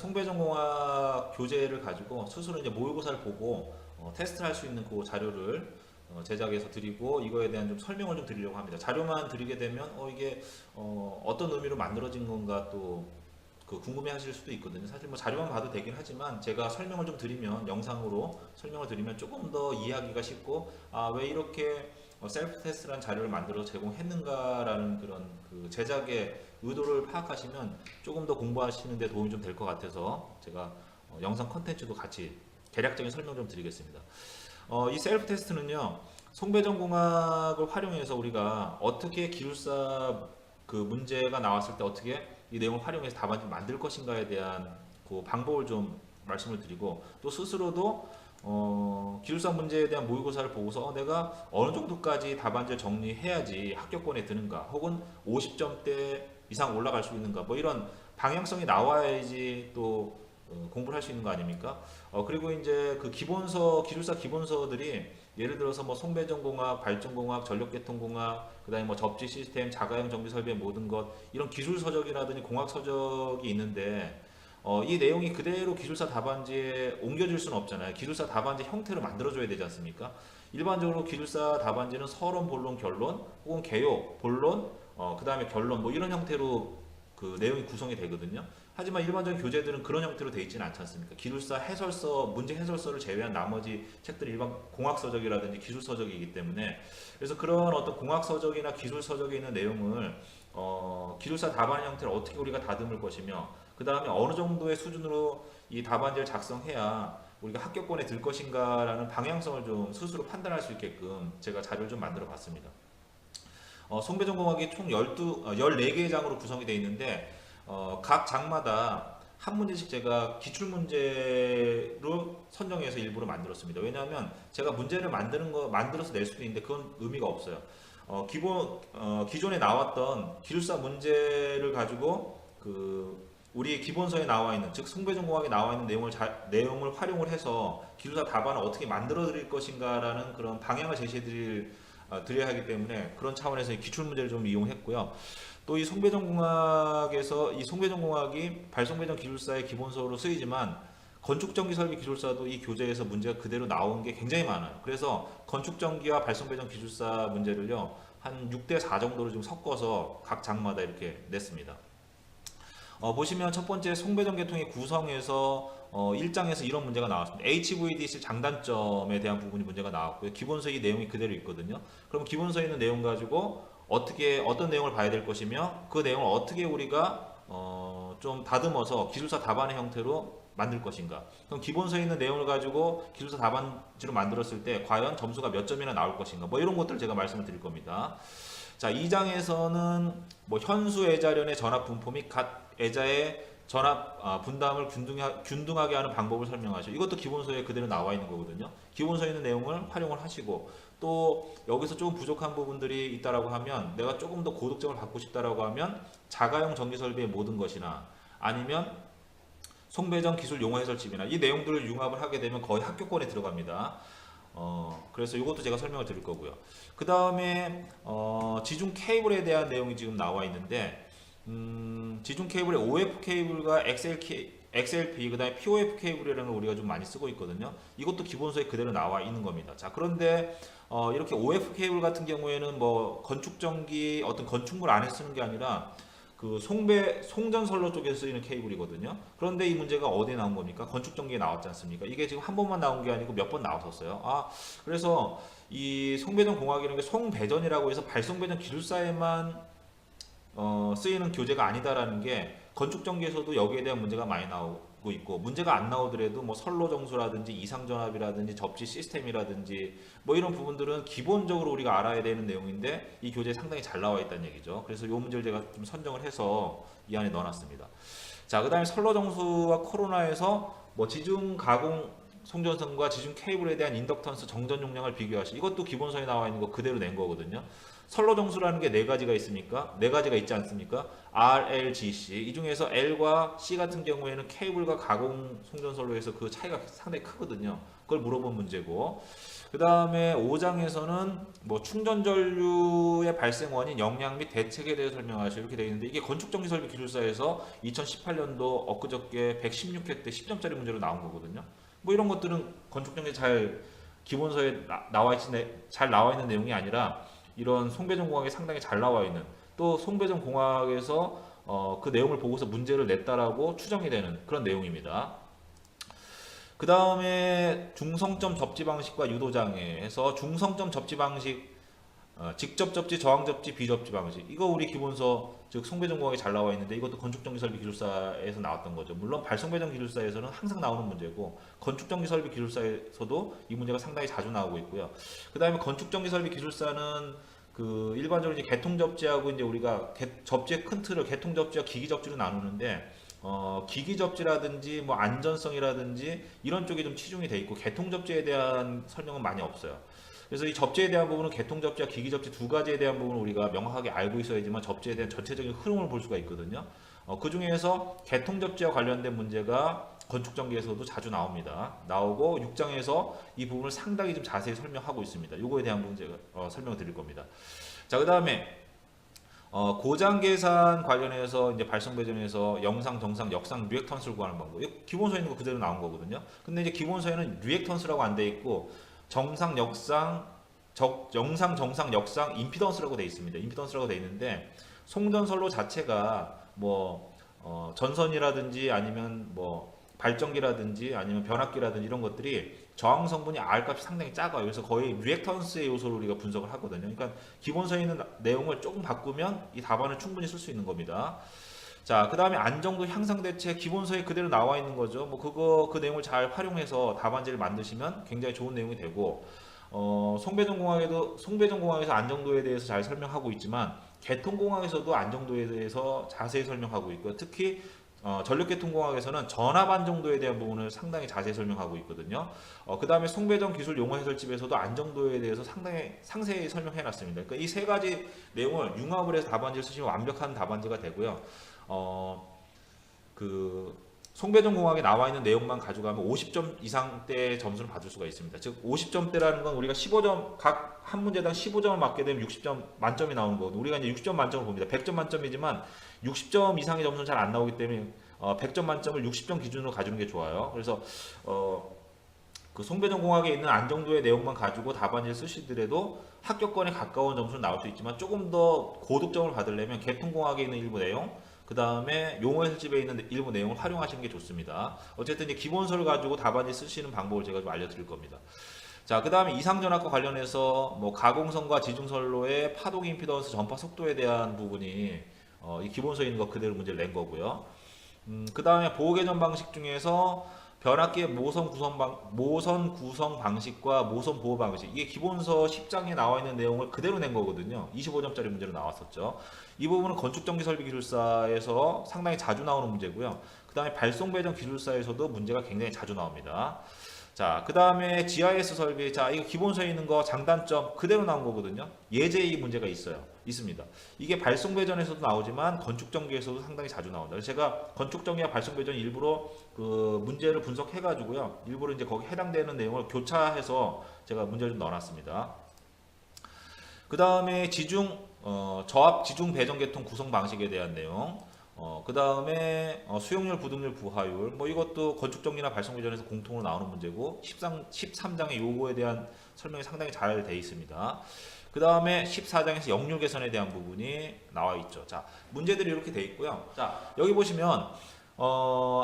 송배전공학 교재를 가지고 스스로 이제 모의고사를 보고 테스트를 할 수 있는 그 자료를 제작해서 드리고 이거에 대한 좀 설명을 좀 드리려고 합니다. 자료만 드리게 되면 이게 어떤 의미로 만들어진 건가 또 그 궁금해 하실 수도 있거든요. 사실 뭐 자료만 봐도 되긴 하지만 제가 설명을 좀 드리면 영상으로 설명을 드리면 조금 더 이해하기가 쉽고 왜 이렇게 셀프 테스트라는 자료를 만들어 제공했는가라는 그런 그 제작의 의도를 파악하시면 조금 더 공부하시는 데 도움이 좀 될 것 같아서 제가 영상 컨텐츠도 같이 대략적인 설명 좀 드리겠습니다. 이 셀프 테스트는요, 송배전공학을 활용해서 우리가 어떻게 기술사 그 문제가 나왔을 때 어떻게 이 내용을 활용해서 답안지를 만들 것인가에 대한 그 방법을 좀 말씀을 드리고 또 스스로도 기술사 문제에 대한 모의고사를 보고서 내가 어느 정도까지 답안지를 정리해야지 합격권에 드는가 혹은 50점대 이상 올라갈 수 있는가 뭐 이런 방향성이 나와야지 또 공부를 할 수 있는 거 아닙니까? 그리고 이제 그 기본서, 기술사 기본서들이 예를 들어서 뭐 송배전공학, 발전공학, 전력계통공학, 그다음에 뭐 접지 시스템, 자가용 정비 설비의 모든 것 이런 기술 서적이라든지 공학 서적이 있는데 이 내용이 그대로 기술사 답안지에 옮겨질 수는 없잖아요. 기술사 답안지 형태로 만들어줘야 되지 않습니까? 일반적으로 기술사 답안지는 서론, 본론, 결론, 혹은 개요, 본론, 그 다음에 결론 뭐 이런 형태로 그 내용이 구성이 되거든요. 하지만 일반적인 교재들은 그런 형태로 되어 있지는 않지 않습니까? 기술사 해설서, 문제 해설서를 제외한 나머지 책들이 일반 공학서적이라든지 기술서적이기 때문에 그래서 그런 어떤 공학서적이나 기술서적에 있는 내용을 기술사 답안 형태를 어떻게 우리가 다듬을 것이며 그 다음에 어느 정도의 수준으로 이 답안지를 작성해야 우리가 합격권에 들 것인가라는 방향성을 좀 스스로 판단할 수 있게끔 제가 자료를 좀 만들어 봤습니다. 송배전공학이 총 14개의 장으로 구성이 되어 있는데 각 장마다 한 문제씩 제가 기출문제로 선정해서 일부러 만들었습니다. 왜냐하면 제가 문제를 만들어서 낼 수도 있는데 그건 의미가 없어요. 기존에 나왔던 기술사 문제를 가지고 우리 기본서에 나와 있는 즉 송배전공학에 나와 있는 내용을 활용을 해서 기술사 답안을 어떻게 만들어 드릴 것인가라는 그런 방향을 드려야 하기 때문에 그런 차원에서 기출 문제를 좀 이용했고요. 또 이 송배전공학에서 이 송배전공학이 발송배전 기술사의 기본서로 쓰이지만 건축전기 설비 기술사도 이 교재에서 문제가 그대로 나온 게 굉장히 많아요. 그래서 건축전기와 발송배전 기술사 문제를요 한 6대 4 정도로 좀 섞어서 각 장마다 이렇게 냈습니다. 보시면 첫 번째 송배전계통의 구성에서 1장에서 이런 문제가 나왔습니다. HVDC 장단점에 대한 부분이 문제가 나왔고요. 기본서의 이 내용이 그대로 있거든요. 그럼 기본서에 있는 내용 가지고 어떤 내용을 봐야 될 것이며 그 내용을 어떻게 우리가 좀 다듬어서 기술사 답안의 형태로 만들 것인가. 그럼 기본서에 있는 내용을 가지고 기술사 답안지로 만들었을 때 과연 점수가 몇 점이나 나올 것인가. 뭐 이런 것들을 제가 말씀을 드릴 겁니다. 자, 2장에서는 뭐 현수 애자련의 전압 분포 및 각 애자의 전압 분담을 균등하게 하는 방법을 설명하죠. 이것도 기본서에 그대로 나와 있는 거거든요. 기본서에 있는 내용을 활용을 하시고 또 여기서 조금 부족한 부분들이 있다라고 하면 내가 조금 더 고득점을 받고 싶다라고 하면 자가용 전기 설비의 모든 것이나 아니면 송배전 기술 용어 해설집이나 이 내용들을 융합을 하게 되면 거의 합격권에 들어갑니다. 그래서 이것도 제가 설명을 드릴 거고요. 그 다음에 지중 케이블에 대한 내용이 지금 나와 있는데 지중 케이블의 OF 케이블과 XLP 그 다음에 POF 케이블이라는 걸 우리가 좀 많이 쓰고 있거든요. 이것도 기본서에 그대로 나와 있는 겁니다. 자, 그런데 이렇게 OF 케이블 같은 경우에는 뭐 건축전기 어떤 건축물 안에 쓰는 게 아니라 그 송전선로 쪽에 쓰이는 케이블이거든요. 그런데 이 문제가 어디에 나온 겁니까? 건축전기에 나왔지 않습니까? 이게 지금 한 번만 나온 게 아니고 몇 번 나왔었어요. 그래서 이 송배전 공학이라는 게 송배전이라고 해서 발송배전 기술사에만 쓰이는 교재가 아니다라는 게 건축전기에서도 여기에 대한 문제가 많이 나오고 있고 문제가 안 나오더라도 뭐 선로 정수라든지 이상전압이라든지 접지 시스템이라든지 뭐 이런 부분들은 기본적으로 우리가 알아야 되는 내용인데 이 교재에 상당히 잘 나와 있다는 얘기죠. 그래서 이 문제를 제가 좀 선정을 해서 이 안에 넣어놨습니다. 자, 그 다음에 선로 정수와 코로나에서 뭐 지중 가공 송전선과 지중 케이블에 대한 인덕턴스 정전 용량을 비교하시 이것도 기본서에 나와 있는 거 그대로 낸 거거든요. 선로 정수라는 게 네 가지가 있으니까 네 가지가 있지 않습니까? R, L, G, C. 이 중에서 L과 C 같은 경우에는 케이블과 가공 송전선로에서 그 차이가 상당히 크거든요. 그걸 물어본 문제고. 그 다음에 5장에서는 뭐 충전 전류의 발생 원인, 영향 및 대책에 대해 설명하시오 이렇게 되어 있는데 이게 건축정기설비 기술사에서 2018년도 엊그저께 116회 때 10점짜리 문제로 나온 거거든요. 뭐 이런 것들은 건축정기 잘 기본서에 잘 나와 있는 내용이 아니라 이런 송배전 공학에 상당히 잘 나와 있는 또 송배전 공학에서 그 내용을 보고서 문제를 냈다라고 추정이 되는 그런 내용입니다. 그 다음에 중성점 접지 방식과 유도장애에서 중성점 접지 방식, 직접 접지, 저항 접지, 비접지 방식. 이거 우리 기본서 즉 송배전 공학에 잘 나와 있는데 이것도 건축전기설비 기술사에서 나왔던 거죠. 물론 발송배전 기술사에서는 항상 나오는 문제고 건축전기설비 기술사에서도 이 문제가 상당히 자주 나오고 있고요. 그 다음에 건축전기설비 기술사는 그 일반적으로 이제 개통 접지하고 이제 우리가 접지의 큰 틀을 개통 접지와 기기 접지로 나누는데 기기 접지라든지 뭐 안전성이라든지 이런 쪽이 좀 치중이 돼 있고 개통 접지에 대한 설명은 많이 없어요. 그래서 이 접지에 대한 부분은 개통 접지와 기기 접지 두 가지에 대한 부분을 우리가 명확하게 알고 있어야지만 접지에 대한 전체적인 흐름을 볼 수가 있거든요. 그 중에서 개통 접지와 관련된 문제가 건축전기에서도 자주 나오고 6장에서 이 부분을 상당히 좀 자세히 설명하고 있습니다. 이거에 대한 부분 제가 설명을 드릴 겁니다. 자, 그 다음에 고장 계산 관련해서 이제 발성 배전에서 영상, 정상, 역상, 리액턴스를 구하는 방법. 기본서에 있는 거 그대로 나온 거거든요. 근데 이제 기본서에는 리액턴스라고 안 돼 있고 정상, 역상, 영상, 정상, 역상, 임피던스라고 돼 있습니다. 임피던스라고 돼 있는데 송전선로 자체가 뭐 전선이라든지 아니면 뭐 발전기라든지 아니면 변압기라든지 이런 것들이 저항 성분이 R 값이 상당히 작아요. 그래서 거의 리액턴스의 요소를 우리가 분석을 하거든요. 그러니까 기본서에 있는 내용을 조금 바꾸면 이 답안을 충분히 쓸 수 있는 겁니다. 자, 그 다음에 안정도 향상 대책 기본서에 그대로 나와 있는 거죠. 뭐 그 내용을 잘 활용해서 답안지를 만드시면 굉장히 좋은 내용이 되고 송배전공학에서 안정도에 대해서 잘 설명하고 있지만 개통공학에서도 안정도에 대해서 자세히 설명하고 있고요. 특히 전력계통공학에서는 전압 안정도에 대한 부분을 상당히 자세히 설명하고 있거든요. 그 다음에 송배전 기술 용어 해설집에서도 안정도에 대해서 상당히 상세히 설명해 놨습니다. 그러니까 이 세 가지 내용을 융합을 해서 답안지를 쓰시면 완벽한 답안지가 되고요. 그 송배전 공학에 나와 있는 내용만 가져가면 50점 이상대 점수를 받을 수가 있습니다. 즉 50점대라는 건 우리가 15점 각 한 문제당 15점을 맞게 되면 60점 만점이 나오는 거거든요. 우리가 이제 60점 만점을 봅니다. 100점 만점이지만 60점 이상의 점수는 잘 안 나오기 때문에 100점 만점을 60점 기준으로 가주는 게 좋아요. 그래서 그 송배전 공학에 있는 안정도의 내용만 가지고 답안지를 쓰시더라도 합격권에 가까운 점수는 나올 수 있지만 조금 더 고득점을 받으려면 개통공학에 있는 일부 내용 그 다음에 용어 해설집에 있는 일부 내용을 활용하시는 게 좋습니다. 어쨌든 이제 기본서를 가지고 답안지 쓰시는 방법을 제가 좀 알려드릴 겁니다. 자, 그 다음에 이상전압과 관련해서 뭐 가공선과 지중선로의 파동 임피던스 전파 속도에 대한 부분이 이 기본서에 있는 거 그대로 문제를 낸 거고요. 그 다음에 보호 개전 방식 중에서 변압기의 모선 구성 방식과 모선 보호 방식 이게 기본서 10장에 나와 있는 내용을 그대로 낸 거거든요. 25점짜리 문제로 나왔었죠. 이 부분은 건축전기설비기술사에서 상당히 자주 나오는 문제고요. 그 다음에 발송배전 기술사에서도 문제가 굉장히 자주 나옵니다. 자, 그 다음에 GIS 설비. 자, 이거 기본서에 있는 거 장단점 그대로 나온 거거든요. 예제의 문제가 있습니다. 이게 발송배전에서도 나오지만 건축전기에서도 상당히 자주 나온다. 그래서 제가 건축전기와 발송배전 일부러 그 문제를 분석해가지고요. 일부러 이제 거기 해당되는 내용을 교차해서 제가 문제를 좀 넣어놨습니다. 그 다음에 저압 지중 배전계통 구성 방식에 대한 내용. 그 다음에 수용률, 부등률, 부하율 뭐 이것도 건축전기나 발송배전에서 공통으로 나오는 문제고 13장의 요거에 대한 설명이 상당히 잘 되어 있습니다. 그 다음에 14장에서 역률 개선에 대한 부분이 나와 있죠. 자, 문제들이 이렇게 되어 있고요. 자, 여기 보시면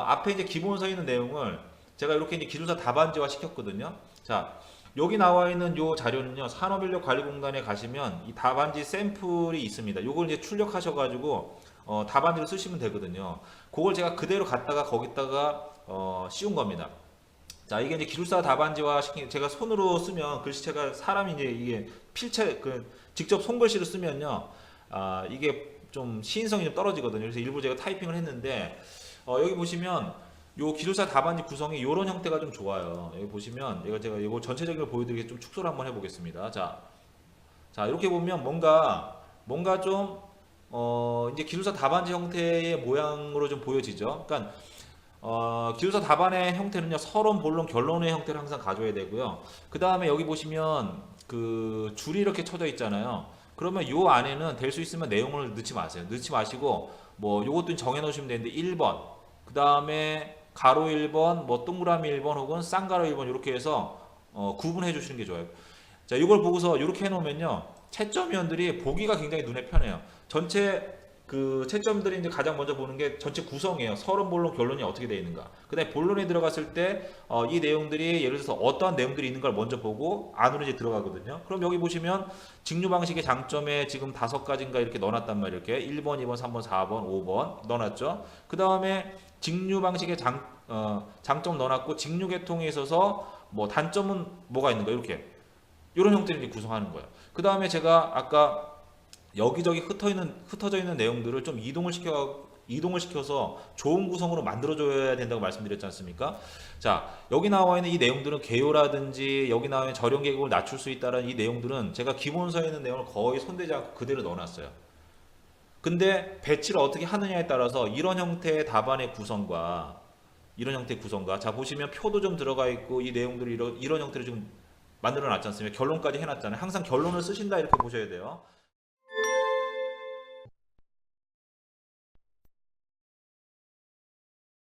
앞에 이제 기본서에 있는 내용을 제가 이렇게 이제 기술사 답안지화 시켰거든요. 자, 여기 나와 있는 요 자료는요, 산업인력관리공단에 가시면 이 답안지 샘플이 있습니다. 요걸 이제 출력하셔가지고 답안지를 쓰시면 되거든요. 그걸 제가 그대로 갖다가 거기다가 씌운 겁니다. 자, 이게 이제 기술사 답안지화 시킨 제가 손으로 쓰면 글씨체가 사람이 이제 이게 직접 손글씨로 쓰면요, 이게 좀 시인성이 좀 떨어지거든요. 그래서 일부 제가 타이핑을 했는데 여기 보시면 요 기술사 답안지 구성이 이런 형태가 좀 좋아요. 여기 보시면 제가 이거 전체적인 걸 보여드리게 좀 축소를 한번 해보겠습니다. 자, 자, 이렇게 보면 뭔가 좀 이제 기술사 답안지 형태의 모양으로 좀 보여지죠. 그러니까 기술사 답안의 형태는요, 서론, 본론, 결론의 형태를 항상 가져야 되고요. 그 다음에 여기 보시면 그 줄이 이렇게 쳐져 있잖아요. 그러면 요 안에는 될 수 있으면 내용을 넣지 마세요. 넣지 마시고 뭐 요것도 정해 놓으시면 되는데 1번, 그 다음에 가로 1번, 뭐 동그라미 1번 혹은 쌍가로 1번 이렇게 해서 구분해 주시는 게 좋아요. 자, 이걸 보고서 이렇게 해 놓으면요, 채점위원들이 보기가 굉장히 눈에 편해요. 전체 그 채점들이 이제 가장 먼저 보는 게 전체 구성이에요. 서론, 본론, 결론이 어떻게 되어 있는가. 그다음에 본론에 들어갔을 때 이 내용들이 예를 들어서 어떠한 내용들이 있는 걸 먼저 보고 안으로 이제 들어가거든요. 그럼 여기 보시면 직류 방식의 장점에 지금 5가지인가 이렇게 넣어놨단 말이에요. 이렇게 1번, 2번, 3번, 4번, 5번 넣어놨죠. 그 다음에 직류 방식의 장점 넣어놨고 직류 계통에 있어서 뭐 단점은 뭐가 있는가 이렇게 이런 형태를 이제 구성하는 거예요. 그 다음에 제가 아까 여기저기 흩어져 있는 내용들을 좀 이동을 시켜서 좋은 구성으로 만들어줘야 된다고 말씀드렸지 않습니까? 자, 여기 나와 있는 이 내용들은 개요라든지 여기 나와 있는 저렴 계급을 낮출 수 있다는 이 내용들은 제가 기본서에 있는 내용을 거의 손대지 않고 그대로 넣어놨어요. 근데 배치를 어떻게 하느냐에 따라서 이런 형태의 답안의 구성과 자, 보시면 표도 좀 들어가 있고 이 내용들이 이런 형태로 지금 만들어 놨지 않습니까? 결론까지 해놨잖아요. 항상 결론을 쓰신다 이렇게 보셔야 돼요.